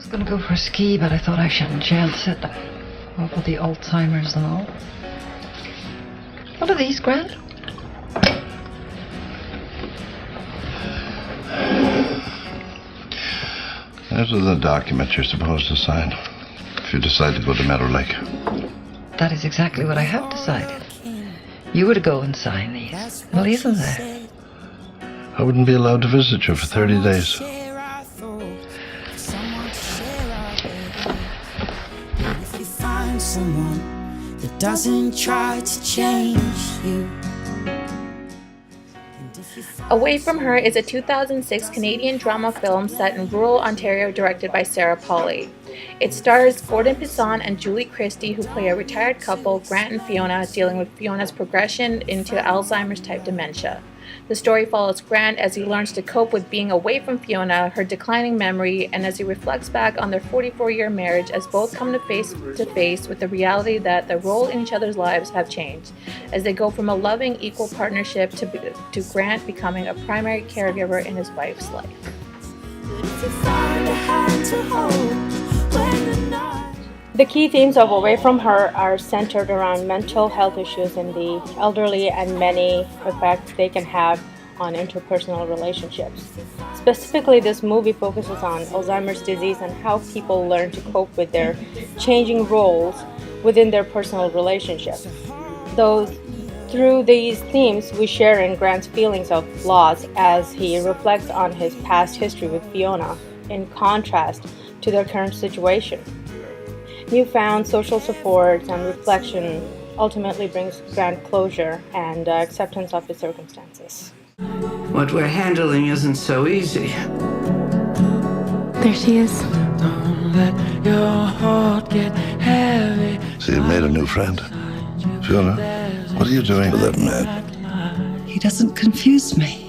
was going to go for a ski, but I thought I shouldn't chance it. What with the Alzheimer's and all. What are these, Grant? Those are the documents you're supposed to sign if you decide to go to Meadow Lake. That is exactly what I have decided. You were to go and sign these. Well, isn't there? I wouldn't be allowed to visit you for 30 days. Someone that doesn't try to change you. Away from Her is a 2006 Canadian drama film set in rural Ontario directed by Sarah Polley. It stars Gordon Pisson and Julie Christie, who play a retired couple, Grant and Fiona, dealing with Fiona's progression into Alzheimer's-type dementia. The story follows Grant as he learns to cope with being away from Fiona, her declining memory, and as he reflects back on their 44-year marriage as both come to face with the reality that their role in each other's lives have changed, as they go from a loving, equal partnership to Grant becoming a primary caregiver in his wife's life. The key themes of Away From Her are centered around mental health issues in the elderly and many effects they can have on interpersonal relationships. Specifically, this movie focuses on Alzheimer's disease and how people learn to cope with their changing roles within their personal relationships. Through these themes, we share in Grant's feelings of loss as he reflects on his past history with Fiona, in contrast to their current situation. Newfound social support and reflection ultimately brings Grant closure and acceptance of his circumstances. What we're handling isn't so easy. There she is. Don't let your heart get heavy. So you've made a new friend. Fiona, what are you doing with that man? He doesn't confuse me.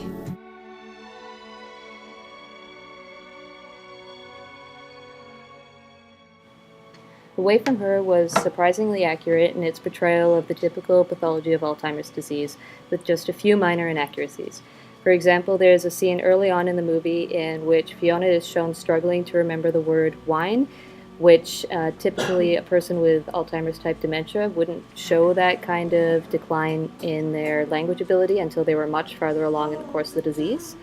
Away From Her was surprisingly accurate in its portrayal of the typical pathology of Alzheimer's disease, with just a few minor inaccuracies. For example, there is a scene early on in the movie in which Fiona is shown struggling to remember the word wine, which typically a person with Alzheimer's-type dementia wouldn't show that kind of decline in their language ability until they were much farther along in the course of the disease.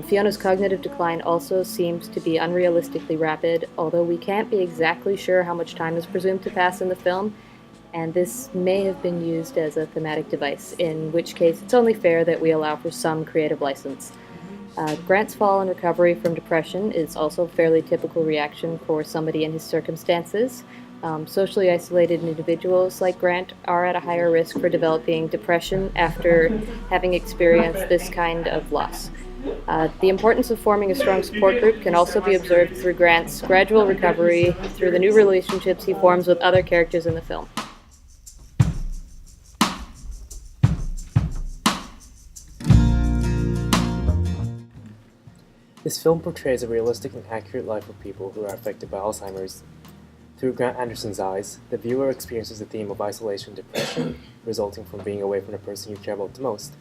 Fiona's cognitive decline also seems to be unrealistically rapid, although we can't be exactly sure how much time is presumed to pass in the film, and this may have been used as a thematic device, in which case it's only fair that we allow for some creative license. Grant's fall and recovery from depression is also a fairly typical reaction for somebody in his circumstances. Socially isolated individuals like Grant are at a higher risk for developing depression after having experienced this kind of loss. The importance of forming a strong support group can also be observed through Grant's gradual recovery through the new relationships he forms with other characters in the film. This film portrays a realistic and accurate life of people who are affected by Alzheimer's. Through Grant Anderson's eyes, the viewer experiences the theme of isolation and depression resulting from being away from the person you care about the most.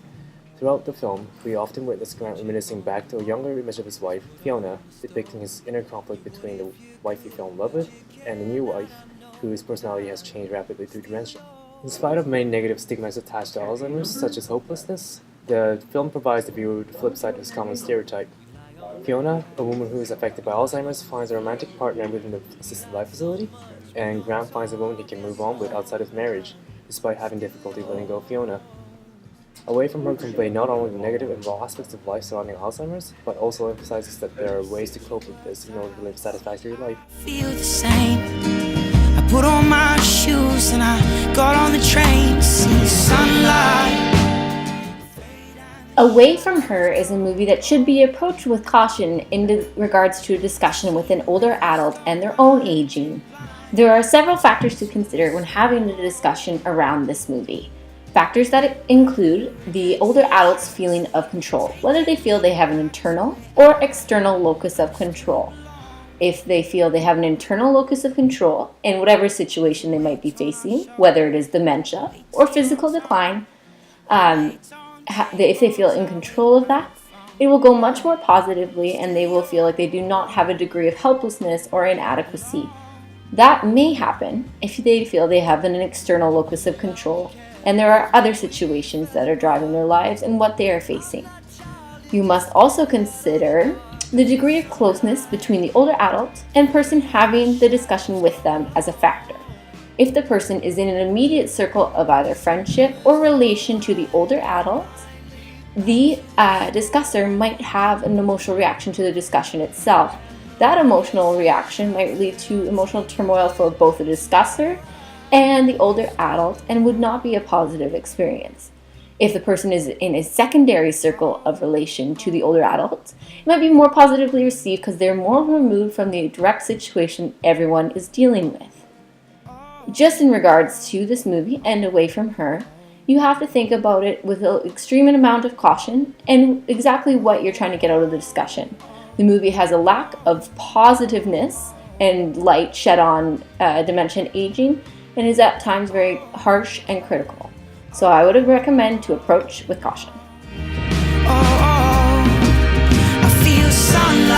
Throughout the film, we often witness Grant reminiscing back to a younger image of his wife, Fiona, depicting his inner conflict between the wife he fell in love with and the new wife, whose personality has changed rapidly through dementia. In spite of many negative stigmas attached to Alzheimer's, such as hopelessness, the film provides the viewer with the flip side of this common stereotype. Fiona, a woman who is affected by Alzheimer's, finds a romantic partner within the assisted life facility, and Grant finds a woman he can move on with outside of marriage, despite having difficulty letting go of Fiona. Away From Her convey not only the negative and raw aspects of life surrounding Alzheimer's, but also emphasizes that there are ways to cope with this in order to live a satisfactory life. Feel the same. I put on my shoes and I got on the train to see sunlight. Away From Her is a movie that should be approached with caution in regards to a discussion with an older adult and their own aging. There are several factors to consider when having a discussion around this movie. Factors that include the older adult's feeling of control, whether they feel they have an internal or external locus of control. If they feel they have an internal locus of control in whatever situation they might be facing, whether it is dementia or physical decline, if they feel in control of that, it will go much more positively, and they will feel like they do not have a degree of helplessness or inadequacy. That may happen if they feel they have an external locus of control and there are other situations that are driving their lives and what they are facing. You must also consider the degree of closeness between the older adult and person having the discussion with them as a factor. If the person is in an immediate circle of either friendship or relation to the older adult, the discusser might have an emotional reaction to the discussion itself. That emotional reaction might lead to emotional turmoil for both the discusser and the older adult and would not be a positive experience. If the person is in a secondary circle of relation to the older adult, it might be more positively received because they're more removed from the direct situation everyone is dealing with. Just in regards to this movie and Away from Her, you have to think about it with an extreme amount of caution and exactly what you're trying to get out of the discussion. The movie has a lack of positiveness and light shed on dementia and aging, and is at times very harsh and critical. So I would recommend to approach with caution. I feel sunlight.